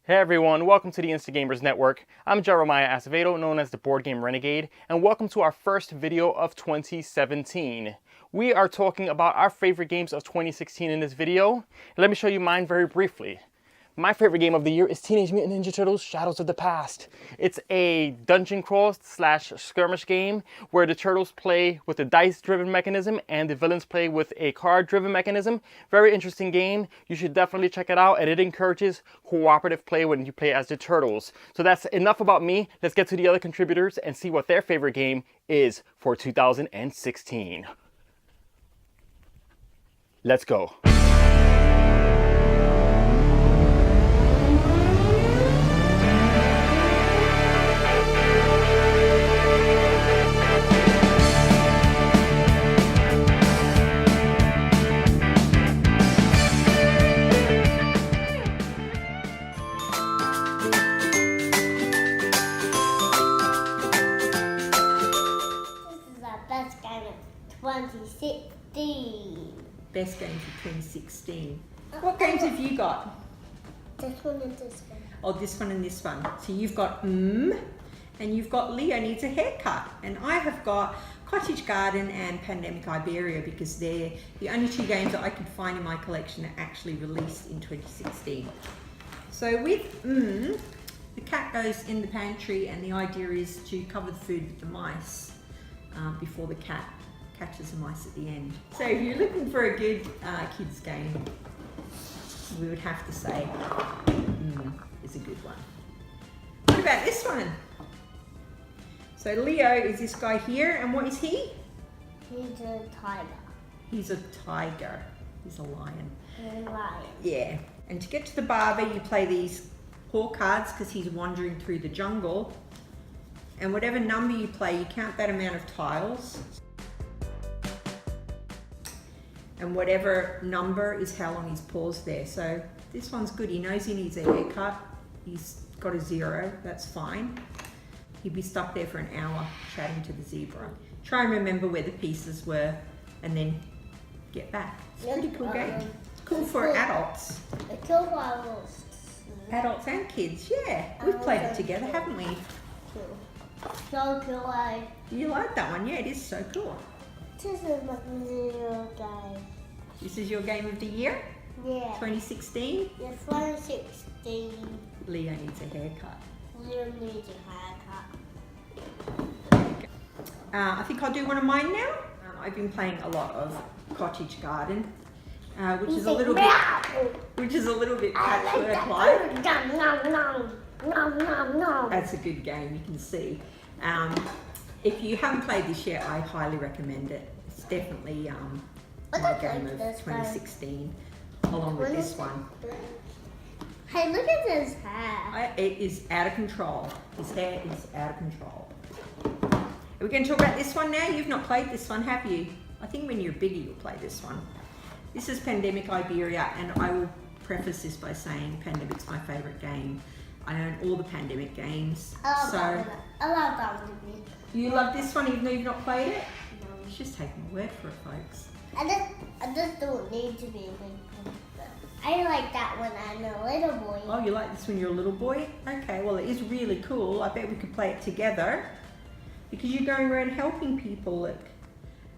Hey everyone, welcome to the Insta Gamers Network. I'm Jeremiah Acevedo, known as the Board Game Renegade, and welcome to our first video of 2017. We are talking about our favorite games of 2016 in this video. Let me show you mine very briefly. My favorite game of the year is Teenage Mutant Ninja Turtles Shadows of the Past. It's a dungeon crawl / skirmish game where the turtles play with a dice driven mechanism and the villains play with a card driven mechanism. Very interesting game. You should definitely check it out, and it encourages cooperative play when you play as the turtles. So that's enough about me. Let's get to the other contributors and see what their favorite game is for 2016. Let's go. Best game of 2016. Best games of 2016. What games have you got? This one and this one. Oh, this one and this one. So you've got and you've got Leo Needs a Haircut, and I have got Cottage Garden and Pandemic Iberia because they're the only two games that I could find in my collection that actually released in 2016. So with the cat goes in the pantry, and the idea is to cover the food with the mice before the cat catches the mice at the end. So if you're looking for a good kids game, we would have to say is a good one. What about this one? So Leo is this guy here, and what is he? He's a tiger. He's a tiger. He's a lion. He's a lion. Yeah. And to get to the barber, you play these paw cards because he's wandering through the jungle. And whatever number you play, you count that amount of tiles. And whatever number is how long his paw's there. So this one's good. He knows he needs a haircut. He's got a 0. That's fine. He'd be stuck there for an hour chatting to the zebra. Try and remember where the pieces were and then get back. It's a pretty cool game. It's cool for adults. It's cool for adults. Adults and kids, yeah. We've played it together, haven't we? So cool. You like that one? Yeah, it is so cool. This is my video game. This is your game of the year? Yeah. 2016? Yeah, 2016. Leo needs a haircut. Leo needs a haircut. I think I'll do one of mine now. I've been playing a lot of Cottage Garden, which is a little bit patchwork-like. That's a good game, you can see. If you haven't played this yet, I highly recommend it. It's definitely my game of 2016, along with this one. Hey, look at his hair. It is out of control. His hair is out of control. Are we going to talk about this one now? You've not played this one, have you? I think when you're bigger, you'll play this one. This is Pandemic Iberia, and I will preface this by saying Pandemic's my favourite game. I own all the Pandemic games. I love that one. You love this one even though you've not played it? No. You just take my word for it, folks. I just don't need to be a big person. I like that when I'm a little boy. Oh, you like this when you're a little boy? Okay, well it is really cool. I bet we could play it together because you're going around helping people. Look,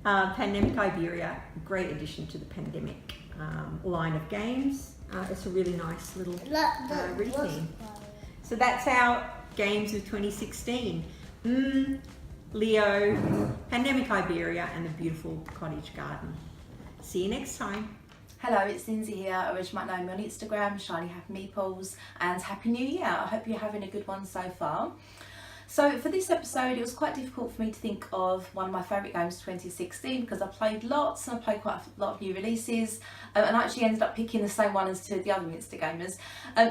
Pandemic Iberia, great addition to the Pandemic line of games. It's a really nice little routine. So that's our games of 2016. Leo, Pandemic Iberia, and the beautiful Cottage Garden. See you next time. Hello, it's Lindsay here, or as you might know me on Instagram, Shiny Happy Meeples, and Happy New Year. I hope you're having a good one so far. So for this episode, it was quite difficult for me to think of one of my favourite games of 2016 because I played lots and I played quite a lot of new releases, and I actually ended up picking the same one as to the other Insta gamers.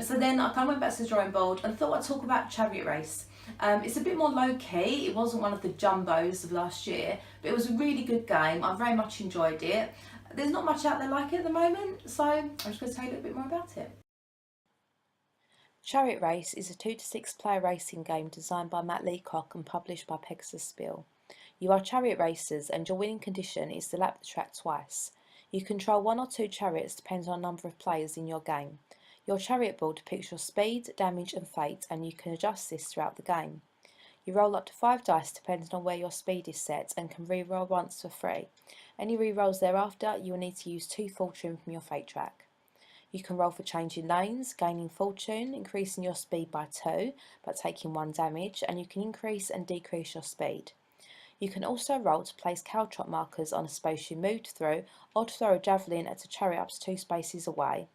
So then I kind of went back to the drawing board and thought I'd talk about Chariot Race. It's a bit more low-key. It wasn't one of the jumbos of last year, but it was a really good game. I very much enjoyed it. There's not much out there like it at the moment, so I'm just going to tell you a little bit more about it. Chariot Race is a 2 to 6 player racing game designed by Matt Leacock and published by Pegasus Spiel. You are chariot racers and your winning condition is to lap the track twice. You control 1 or 2 chariots depending on the number of players in your game. Your chariot board depicts your speed, damage and fate, and you can adjust this throughout the game. You roll up to 5 dice depending on where your speed is set and can re-roll once for free. Any re-rolls thereafter, you will need to use 2 fortune from your fate track. You can roll for changing lanes, gaining fortune, increasing your speed by 2 but taking 1 damage, and you can increase and decrease your speed. You can also roll to place caltrop markers on a space you moved through, or to throw a javelin at a chariot up to 2 spaces away.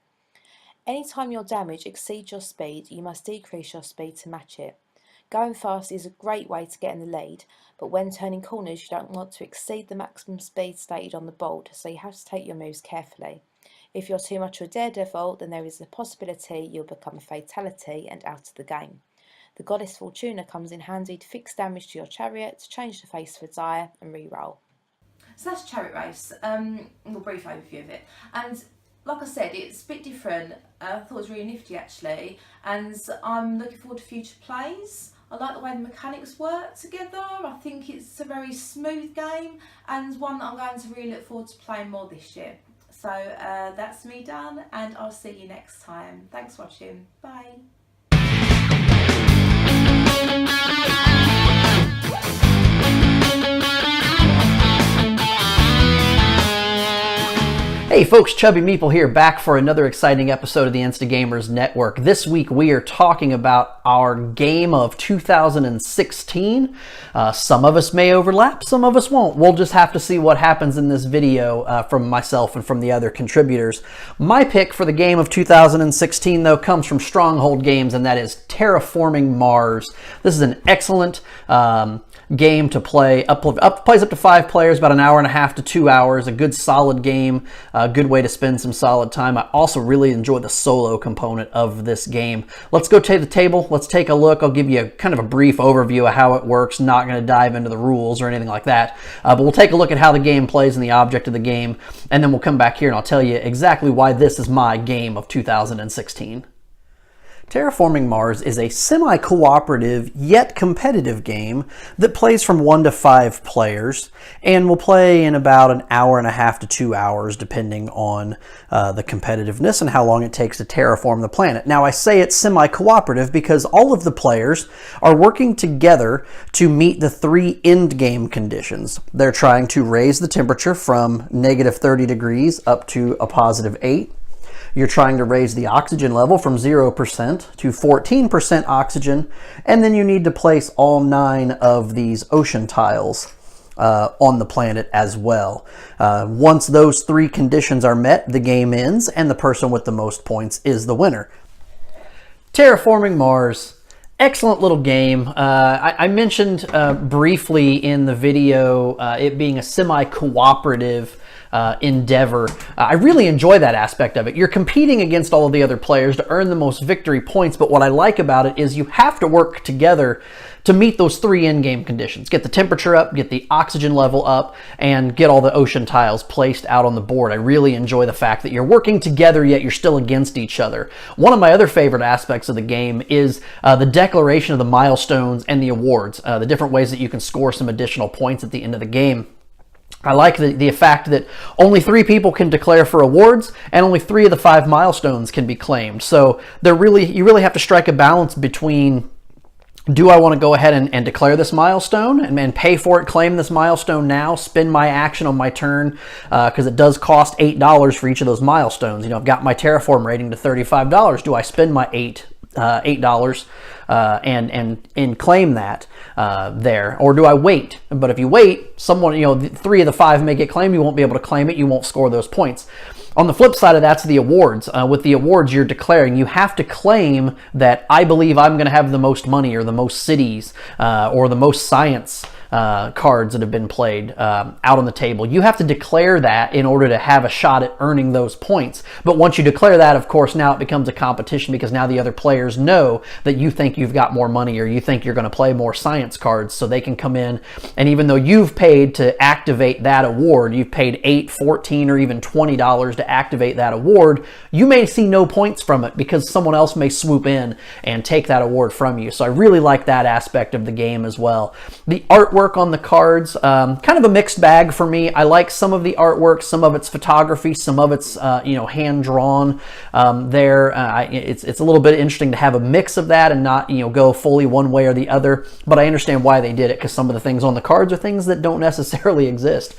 Anytime your damage exceeds your speed, you must decrease your speed to match it. Going fast is a great way to get in the lead, but when turning corners you don't want to exceed the maximum speed stated on the board, so you have to take your moves carefully. If you're too much of a daredevil, then there is a possibility you'll become a fatality and out of the game. The Goddess Fortuna comes in handy to fix damage to your chariot, to change the face of a die and re-roll. So that's Chariot Race, a brief overview of it. And like I said, it's a bit different. I thought it was really nifty actually, and I'm looking forward to future plays. I like the way the mechanics work together. I think it's a very smooth game and one that I'm going to really look forward to playing more this year. So that's me done, and I'll see you next time. Thanks for watching. Bye. Hey folks, Chubby Meeple here, back for another exciting episode of the Instagamers Network. This week we are talking about our game of 2016. Some of us may overlap, some of us won't. We'll just have to see what happens in this video from myself and from the other contributors. My pick for the game of 2016, though, comes from Stronghold Games, and that is Terraforming Mars. This is an excellent game to play. Plays up to 5 players, about an hour and a half to 2 hours. A good solid game, a good way to spend some solid time. I also really enjoy the solo component of this game. Let's go to the table. Let's take a look. I'll give you kind of a brief overview of how it works. Not going to dive into the rules or anything like that, but we'll take a look at how the game plays and the object of the game, and then we'll come back here and I'll tell you exactly why this is my game of 2016. Terraforming Mars is a semi-cooperative yet competitive game that plays from 1 to 5 players and will play in about an hour and a half to 2 hours depending on the competitiveness and how long it takes to terraform the planet. Now I say it's semi-cooperative because all of the players are working together to meet the 3 end game conditions. They're trying to raise the temperature from negative 30 degrees up to a positive 8. You're trying to raise the oxygen level from 0% to 14% oxygen, and then you need to place all 9 of these ocean tiles on the planet as well. Once those 3 conditions are met, the game ends, and the person with the most points is the winner. Terraforming Mars. Excellent little game. I mentioned briefly in the video it being a semi-cooperative endeavor. I really enjoy that aspect of it. You're competing against all of the other players to earn the most victory points, but what I like about it is you have to work together to meet those 3 in-game conditions. Get the temperature up, get the oxygen level up, and get all the ocean tiles placed out on the board. I really enjoy the fact that you're working together, yet you're still against each other. One of my other favorite aspects of the game is the declaration of the milestones and the awards, the different ways that you can score some additional points at the end of the game. I like the fact that only 3 people can declare for awards, and only 3 of the 5 milestones can be claimed. So you really have to strike a balance between, do I want to go ahead and declare this milestone and pay for it, claim this milestone now, spend my action on my turn, because it does cost $8 for each of those milestones. You know, I've got my terraform rating to $35. Do I spend my $8 and claim that there, or do I wait? But if you wait, someone, 3 of the 5 may get claimed. You won't be able to claim it. You won't score those points. On the flip side of that's the awards. With the awards, you're declaring, you have to claim that I believe I'm going to have the most money, or the most cities, or the most science cards that have been played out on the table. You have to declare that in order to have a shot at earning those points. But once you declare that, of course, now it becomes a competition, because now the other players know that you think you've got more money, or you think you're going to play more science cards, so they can come in, and even though you've paid to activate that award, you've paid $8, $14, or even $20 to activate that award, you may see no points from it because someone else may swoop in and take that award from you. So I really like that aspect of the game as well. The artwork artwork on the cards, kind of a mixed bag for me. I like some of the artwork, some of it's photography, some of it's hand drawn. It's a little bit interesting to have a mix of that and not go fully one way or the other. But I understand why they did it, because some of the things on the cards are things that don't necessarily exist.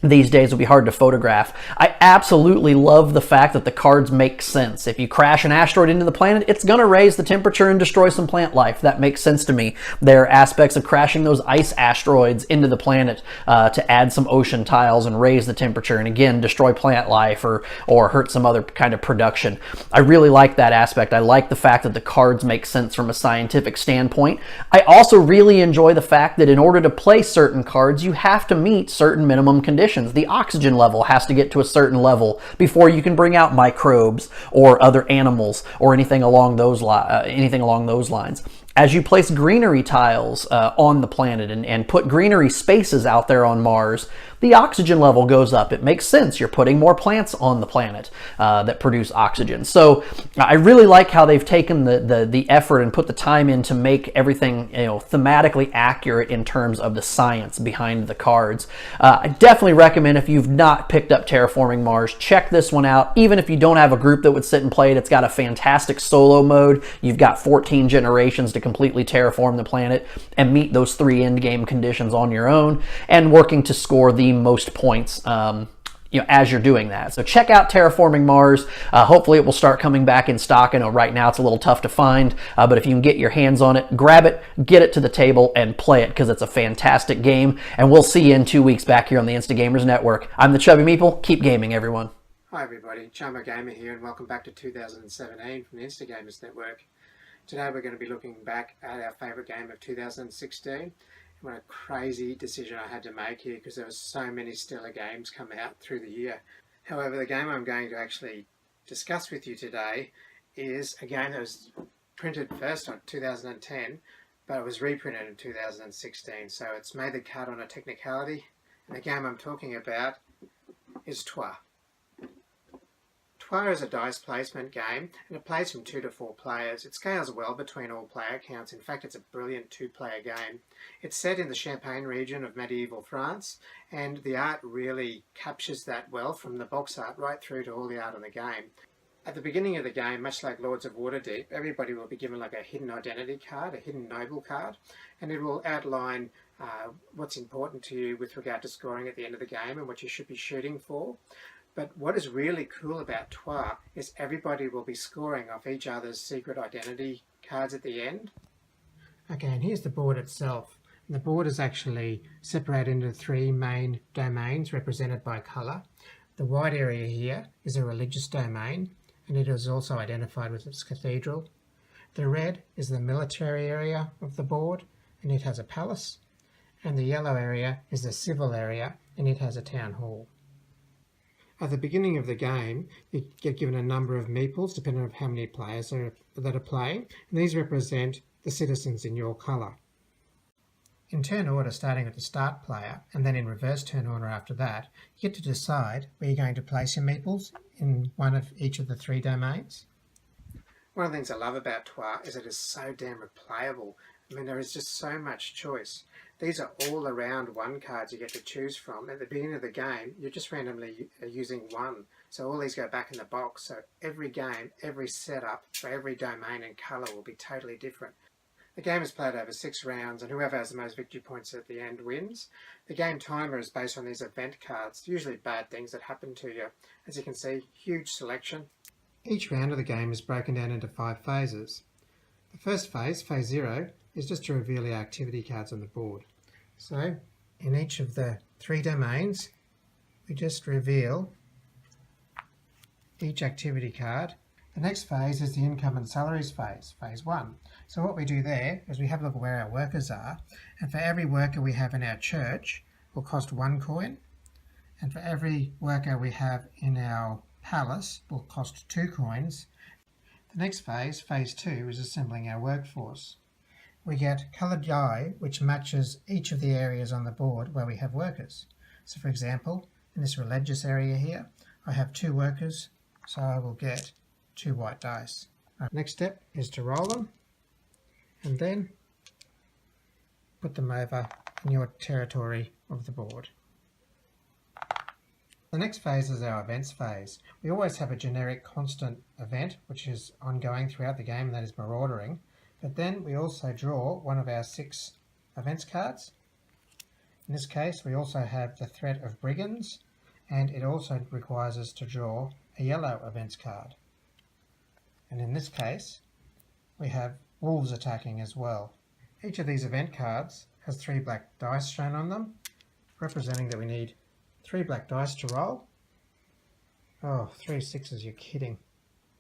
These days will be hard to photograph. I absolutely love the fact that the cards make sense. If you crash an asteroid into the planet, it's going to raise the temperature and destroy some plant life. That makes sense to me. There are aspects of crashing those ice asteroids into the planet to add some ocean tiles and raise the temperature and again destroy plant life or hurt some other kind of production. I really like that aspect. I like the fact that the cards make sense from a scientific standpoint. I also really enjoy the fact that in order to play certain cards, you have to meet certain minimum conditions. The oxygen level has to get to a certain level before you can bring out microbes or other animals or anything along those lines. As you place greenery tiles on the planet and put greenery spaces out there on Mars, the oxygen level goes up. It makes sense. You're putting more plants on the planet that produce oxygen. So I really like how they've taken the effort and put the time in to make everything thematically accurate in terms of the science behind the cards. I definitely recommend, if you've not picked up Terraforming Mars, check this one out. Even if you don't have a group that would sit and play it, it's got a fantastic solo mode. You've got 14 generations to completely terraform the planet and meet those 3 end game conditions on your own, and working to score the most points as you're doing that. So check out Terraforming Mars. Hopefully it will start coming back in stock. I know right now it's a little tough to find, but if you can get your hands on it, grab it, get it to the table, and play it, because it's a fantastic game. And we'll see you in 2 weeks back here on the Insta Gamers Network. I'm the Chubby Meeple. Keep gaming, everyone. Hi everybody, Chumbo Gamer here, and welcome back to 2017 from the Insta Gamers Network. Today we're going to be looking back at our favourite game of 2016. What a crazy decision I had to make here, because there were so many stellar games come out through the year. However, the game I'm going to actually discuss with you today is a game that was printed first on 2010, but it was reprinted in 2016, so it's made the cut on a technicality. And the game I'm talking about is Trois. Trois is a dice placement game, and it plays from 2 to 4 players. It scales well between all player counts. In fact, it's a brilliant 2-player game. It's set in the Champagne region of medieval France, and the art really captures that well, from the box art right through to all the art in the game. At the beginning of the game, much like Lords of Waterdeep, everybody will be given like a hidden identity card, a hidden noble card, and it will outline what's important to you with regard to scoring at the end of the game and what you should be shooting for. But what is really cool about Trois is everybody will be scoring off each other's secret identity cards at the end. Okay, and here's the board itself. And the board is actually separated into 3 main domains represented by colour. The white area here is a religious domain, and it is also identified with its cathedral. The red is the military area of the board, and it has a palace. And the yellow area is the civil area, and it has a town hall. At the beginning of the game, you get given a number of meeples depending on how many players that are playing, and these represent the citizens in your colour. In turn order, starting at the start player, and then in reverse turn order after that, you get to decide where you're going to place your meeples in one of each of the 3 domains. One of the things I love about Trois is it is so damn replayable. I mean, there is just so much choice. These are all around 1 cards you get to choose from. At the beginning of the game, you're just randomly using 1. So all these go back in the box. So every game, every setup for every domain and colour will be totally different. The game is played over 6 rounds, and whoever has the most victory points at the end wins. The game timer is based on these event cards, usually bad things that happen to you. As you can see, huge selection. Each round of the game is broken down into 5 phases. The first phase, phase 0, is just to reveal the activity cards on the board. So in each of the 3 domains, we just reveal each activity card. The next phase is the income and salaries phase, phase 1. So what we do there is we have a look at where our workers are, and for every worker we have in our church will cost 1 coin, and for every worker we have in our palace will cost 2 coins. The next phase, phase 2, is assembling our workforce. We get coloured dye which matches each of the areas on the board where we have workers. So for example, in this religious area here, I have 2 workers, so I will get 2 white dice. Next step is to roll them, and then put them over in your territory of the board. The next phase is our events phase. We always have a generic constant event which is ongoing throughout the game, and that is maraudering. But then we also draw one of our 6 events cards. In this case we also have the threat of brigands, and it also requires us to draw a yellow events card. And in this case we have wolves attacking as well. Each of these event cards has 3 black dice shown on them, representing that we need 3 black dice to roll. Oh, 3 6s, you're kidding.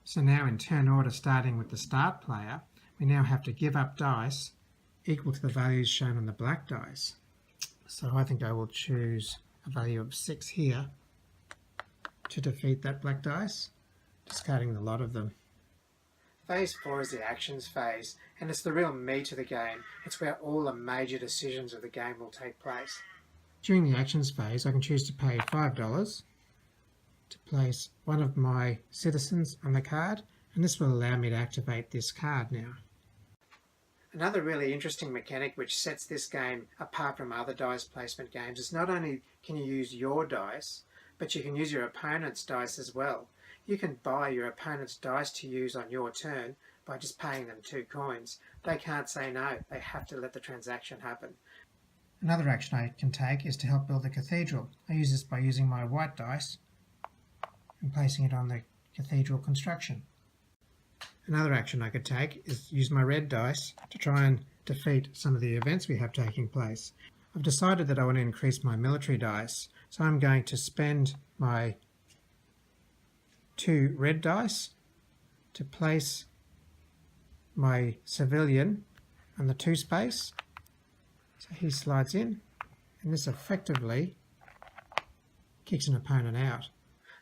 So now in turn order, starting with the start player, we now have to give up dice equal to the values shown on the black dice. So I think I will choose a value of 6 here to defeat that black dice, discarding the lot of them. Phase 4 is the actions phase, and it's the real meat of the game. It's where all the major decisions of the game will take place. During the actions phase, I can choose to pay $5 to place one of my citizens on the card, and this will allow me to activate this card now. Another really interesting mechanic which sets this game apart from other dice placement games is not only can you use your dice, but you can use your opponent's dice as well. You can buy your opponent's dice to use on your turn by just paying them 2 coins. They can't say no, they have to let the transaction happen. Another action I can take is to help build a cathedral. I use this by using my white dice and placing it on the cathedral construction. Another action I could take is use my red dice to try and defeat some of the events we have taking place. I've decided that I want to increase my military dice, so I'm going to spend my 2 red dice to place my civilian on the 2 space. So he slides in, and this effectively kicks an opponent out.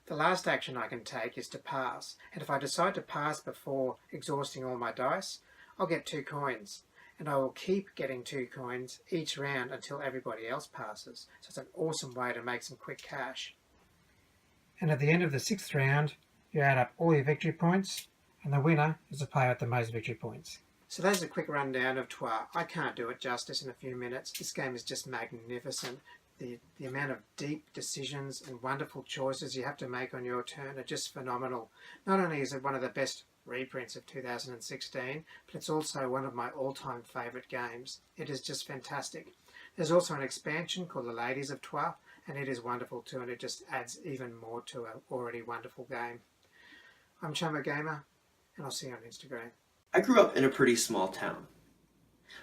The last action I can take is to pass, and if I decide to pass before exhausting all my dice, I'll get 2 coins, and I will keep getting 2 coins each round until everybody else passes. So it's an awesome way to make some quick cash. And at the end of the 6th round, you add up all your victory points, and the winner is the player with the most victory points. So that's a quick rundown of Trois. I can't do it justice in a few minutes. This game is just magnificent. The amount of deep decisions and wonderful choices you have to make on your turn are just phenomenal. Not only is it one of the best reprints of 2016, but it's also one of my all-time favourite games. It is just fantastic. There's also an expansion called The Ladies of Trois, and it is wonderful too, and it just adds even more to an already wonderful game. I'm Chumma Gamer, and I'll see you on Instagram. I grew up in a pretty small town.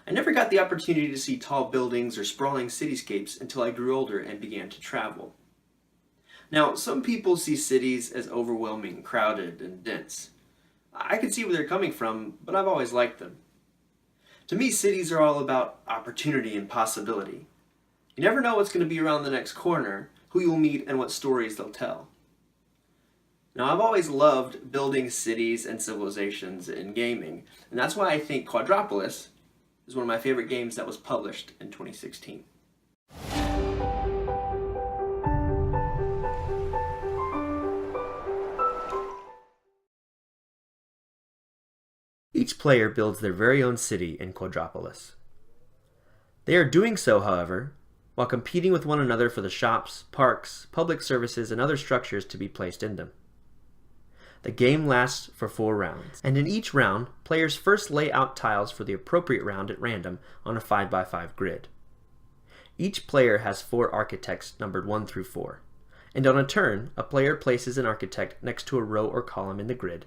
I never got the opportunity to see tall buildings or sprawling cityscapes until I grew older and began to travel. Now, some people see cities as overwhelming, crowded, and dense. I can see where they're coming from, but I've always liked them. To me, cities are all about opportunity and possibility. You never know what's going to be around the next corner, who you'll meet, and what stories they'll tell. Now, I've always loved building cities and civilizations in gaming, and that's why I think Quadropple ASST is one of my favorite games that was published in 2016. Each player builds their very own city in Quadropple ASST. They are doing so, however, while competing with one another for the shops, parks, public services, and other structures to be placed in them. The game lasts for 4 rounds, and in each round, players first lay out tiles for the appropriate round at random on a 5x5 grid. Each player has 4 architects numbered 1 through 4, and on a turn, a player places an architect next to a row or column in the grid,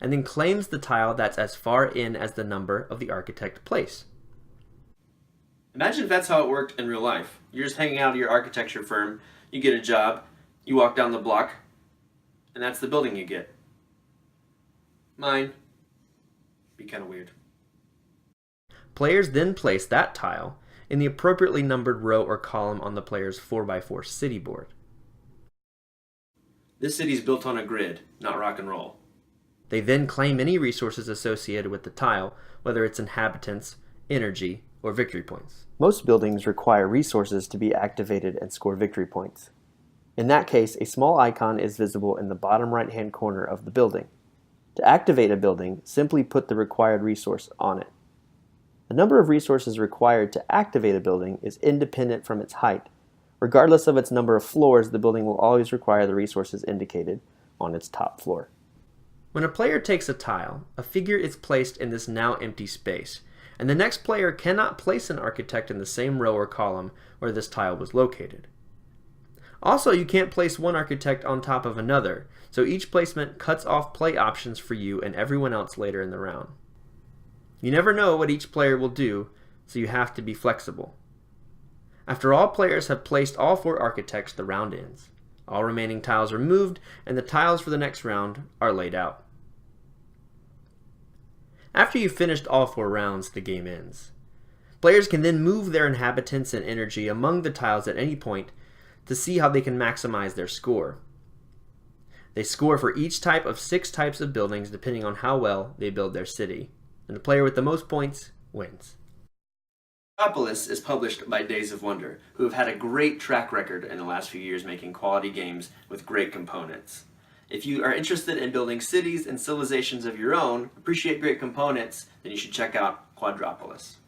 and then claims the tile that's as far in as the number of the architect place. Imagine if that's how it worked in real life. You're just hanging out at your architecture firm, you get a job, you walk down the block, and that's the building you get. Mine. Be kind of weird. Players then place that tile in the appropriately numbered row or column on the player's 4x4 city board. This city's built on a grid, not rock and roll. They then claim any resources associated with the tile, whether it's inhabitants, energy, or victory points. Most buildings require resources to be activated and score victory points. In that case, a small icon is visible in the bottom right-hand corner of the building. To activate a building, simply put the required resource on it. The number of resources required to activate a building is independent from its height. Regardless of its number of floors, the building will always require the resources indicated on its top floor. When a player takes a tile, a figure is placed in this now empty space, and the next player cannot place an architect in the same row or column where this tile was located. Also, you can't place one architect on top of another, so each placement cuts off play options for you and everyone else later in the round. You never know what each player will do, so you have to be flexible. After all players have placed all 4 architects, the round ends. All remaining tiles are moved, and the tiles for the next round are laid out. After you've finished all 4 rounds, the game ends. Players can then move their inhabitants and energy among the tiles at any point to see how they can maximize their score. They score for each type of 6 types of buildings depending on how well they build their city, and the player with the most points wins. Quadropple ASST is published by Days of Wonder, who have had a great track record in the last few years making quality games with great components. If you are interested in building cities and civilizations of your own, appreciate great components, then you should check out Quadropple ASST.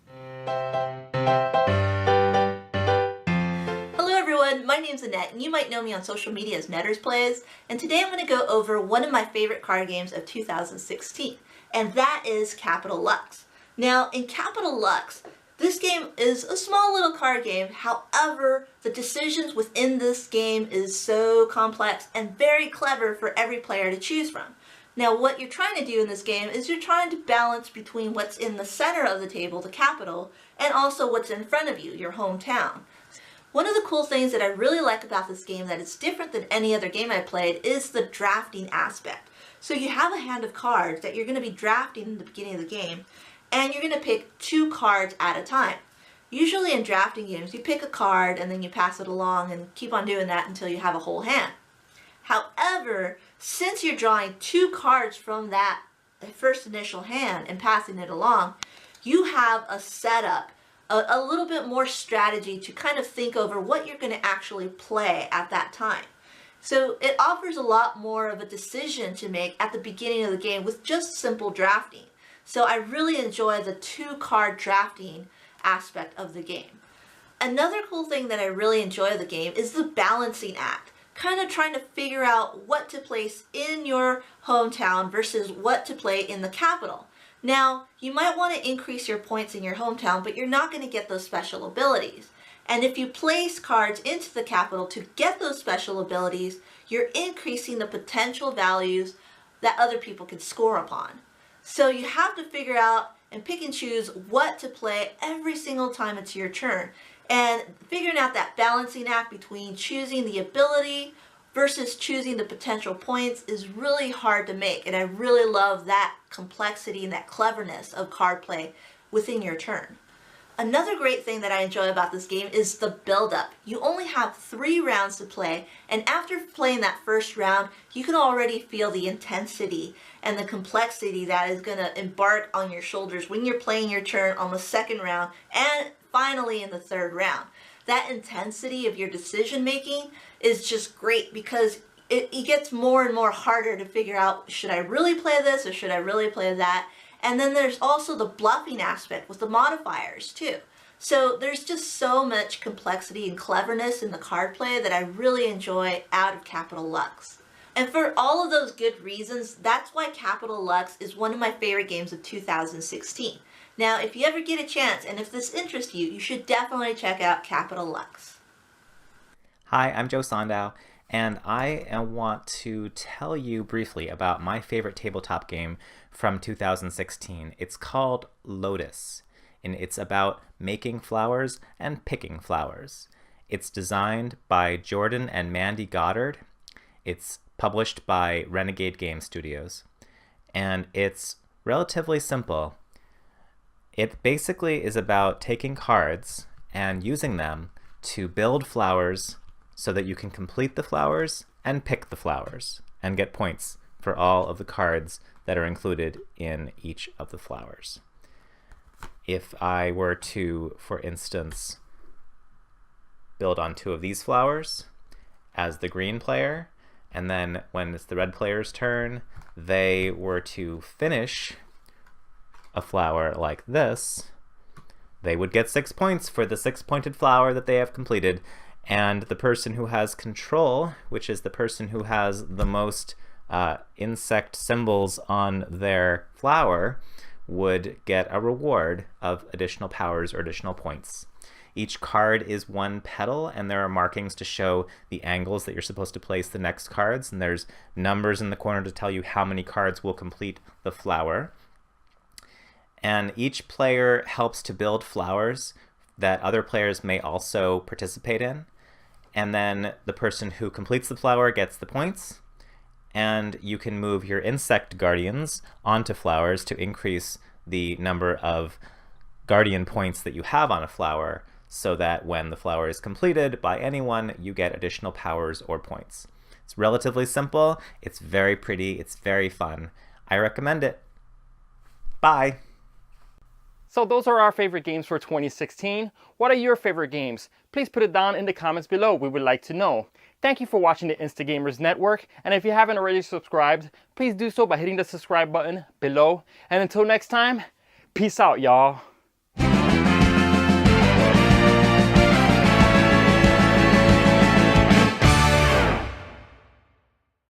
Hello everyone, my name's Annette, and you might know me on social media as Netters Plays, and today I'm going to go over one of my favorite card games of 2016, and that is Capital Lux. Now, in Capital Lux, this game is a small little card game, however, the decisions within this game is so complex and very clever for every player to choose from. Now, what you're trying to do in this game is you're trying to balance between what's in the center of the table, the capital, and also what's in front of you, your hometown. One of the cool things that I really like about this game that is different than any other game I played is the drafting aspect. So you have a hand of cards that you're going to be drafting in the beginning of the game, and you're going to pick 2 cards at a time. Usually in drafting games, you pick a card and then you pass it along and keep on doing that until you have a whole hand. However, since you're drawing 2 cards from that first initial hand and passing it along, you have a setup, a little bit more strategy to kind of think over what you're going to actually play at that time. So it offers a lot more of a decision to make at the beginning of the game with just simple drafting. So I really enjoy the 2-card drafting aspect of the game. Another cool thing that I really enjoy of the game is the balancing act. Kind of trying to figure out what to place in your hometown versus what to play in the capital. Now, you might want to increase your points in your hometown, but you're not going to get those special abilities. And if you place cards into the capital to get those special abilities, you're increasing the potential values that other people can score upon. So you have to figure out and pick and choose what to play every single time it's your turn. And figuring out that balancing act between choosing the ability versus choosing the potential points is really hard to make. And I really love that complexity and that cleverness of card play within your turn. Another great thing that I enjoy about this game is the build-up. You only have 3 rounds to play, and after playing that first round, you can already feel the intensity and the complexity that is going to embark on your shoulders when you're playing your turn on the second round and finally in the 3rd round. That intensity of your decision making is just great because it gets more and more harder to figure out, should I really play this or should I really play that? And then there's also the bluffing aspect with the modifiers too. So there's just so much complexity and cleverness in the card play that I really enjoy out of Capital Lux. And for all of those good reasons, that's why Capital Lux is one of my favorite games of 2016. Now, if you ever get a chance, and if this interests you, you should definitely check out Capital Lux. Hi, I'm Joe Sondow, and I want to tell you briefly about my favorite tabletop game from 2016. It's called Lotus, and it's about making flowers and picking flowers. It's designed by Jordan and Mandy Goddard. It's published by Renegade Game Studios, and it's relatively simple. It basically is about taking cards and using them to build flowers so that you can complete the flowers and pick the flowers and get points for all of the cards that are included in each of the flowers. If I were to, for instance, build on 2 of these flowers as the green player, and then when it's the red player's turn, they were to finish a flower like this, they would get 6 points for the 6-pointed flower that they have completed, and the person who has control, which is the person who has the most insect symbols on their flower, would get a reward of additional powers or additional points. Each card is 1 petal, and there are markings to show the angles that you're supposed to place the next cards, and there's numbers in the corner to tell you how many cards will complete the flower. And each player helps to build flowers that other players may also participate in, and then the person who completes the flower gets the points, and you can move your insect guardians onto flowers to increase the number of guardian points that you have on a flower, so that when the flower is completed by anyone, you get additional powers or points. It's relatively simple, it's very pretty, it's very fun. I recommend it. Bye! So those are our favorite games for 2016. What are your favorite games? Please put it down in the comments below, we would like to know. Thank you for watching the Instagamers Network, and if you haven't already subscribed, please do so by hitting the subscribe button below. And until next time, peace out, y'all.